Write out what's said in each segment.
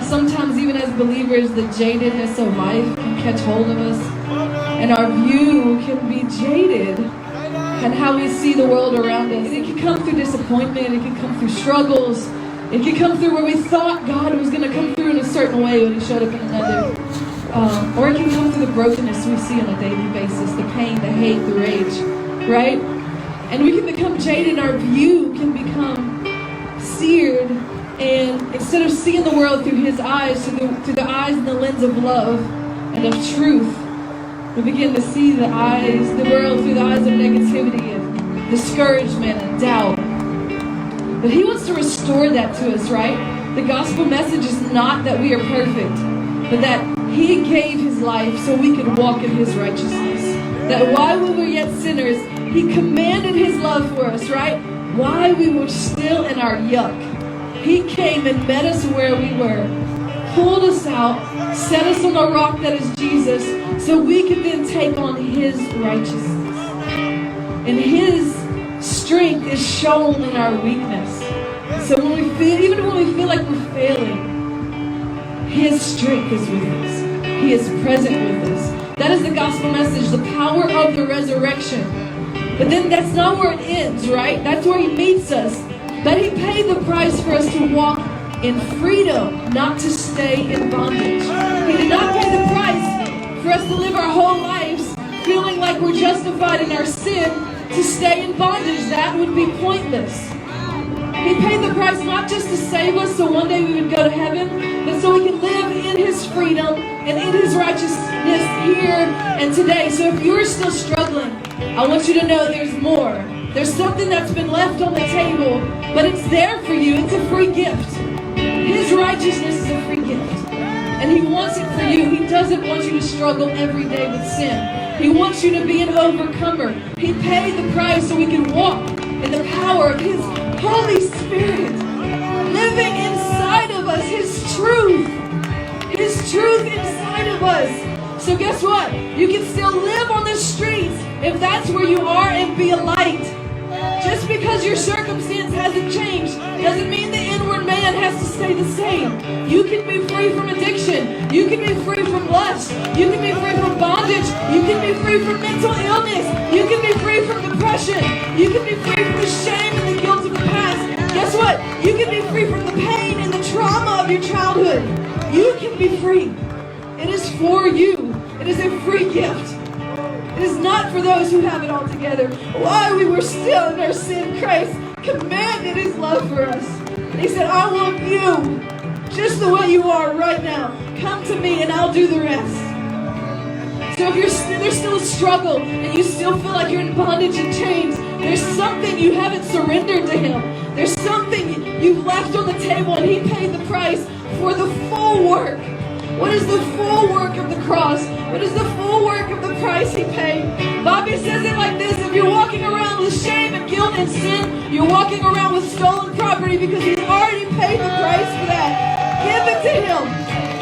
sometimes even as believers, the jadedness of life can catch hold of us. And our view can be jaded and how we see the world around us. It can come through disappointment. It can come through struggles. It can come through where we thought God was going to come through in a certain way when He showed up in another. Or it can come through the brokenness we see on a daily basis, the pain, the hate, the rage, right? And we can become jaded. Our view can become seared. And instead of seeing the world through His eyes, through the eyes and the lens of love and of truth, we begin to see the world through the eyes of negativity and discouragement and doubt. But He wants to restore that to us, right? The gospel message is not that we are perfect, but that He gave His life so we could walk in His righteousness. That while we were yet sinners, He commanded His love for us, right? While we were still in our yuck, He came and met us where we were, pulled us out, set us on the rock that is Jesus, so we could then take on His righteousness. And His strength is shown in our weakness. So even when we feel like we're failing, His strength is with us. He is present with us. That is the gospel message, the power of the resurrection. But then that's not where it ends, right? That's where He meets us. But He paid the price for us to walk in freedom, not to stay in bondage. He did not pay the price for us to live our whole lives feeling like we're justified in our sin to stay in bondage. That would be pointless. He paid the price not just to save us so one day we would go to heaven, but so we can live in His freedom and in His righteousness here and today. So if you're still struggling, I want you to know there's more. There's something that's been left on the table, but it's there for you. It's a free gift. His righteousness is a free gift. And He wants it for you. He doesn't want you to struggle every day with sin. He wants you to be an overcomer. He paid the price so we can walk in the power of His Holy Spirit living inside of us. His truth inside of us. So guess what? You can still live on the streets if that's where you are and be a light. Just because your circumstance hasn't changed doesn't mean the inward man has to stay the same. You can be free from addiction. You can be free from lust. You can be free from bondage. You can be free from mental illness. You can be free from depression. You can be free from the shame and the guilt of the past. Guess what? You can be free from the pain and the trauma of your childhood. You can be free. It is for you. It is a free gift. It is not for those who have it all together. While we were still in our sin, Christ commanded His love for us. And He said, I want you just the way you are right now. Come to me and I'll do the rest. So if there's still a struggle and you still feel like you're in bondage and chains, there's something you haven't surrendered to Him. There's something you've left on the table and He paid the price for the full work. What is the full work of the cross? What is the full work of the price He paid? Bobby says it like this: if you're walking around with shame and guilt and sin, you're walking around with stolen property because He's already paid the price for that. Give it to Him.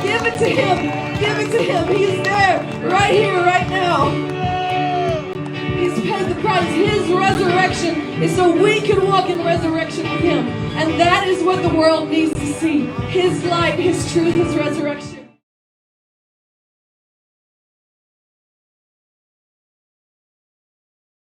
Give it to Him. Give it to Him. He is there, right here, right now. He's paid the price. His resurrection is so we can walk in resurrection with Him. And that is what the world needs to see. His light, His truth, His resurrection.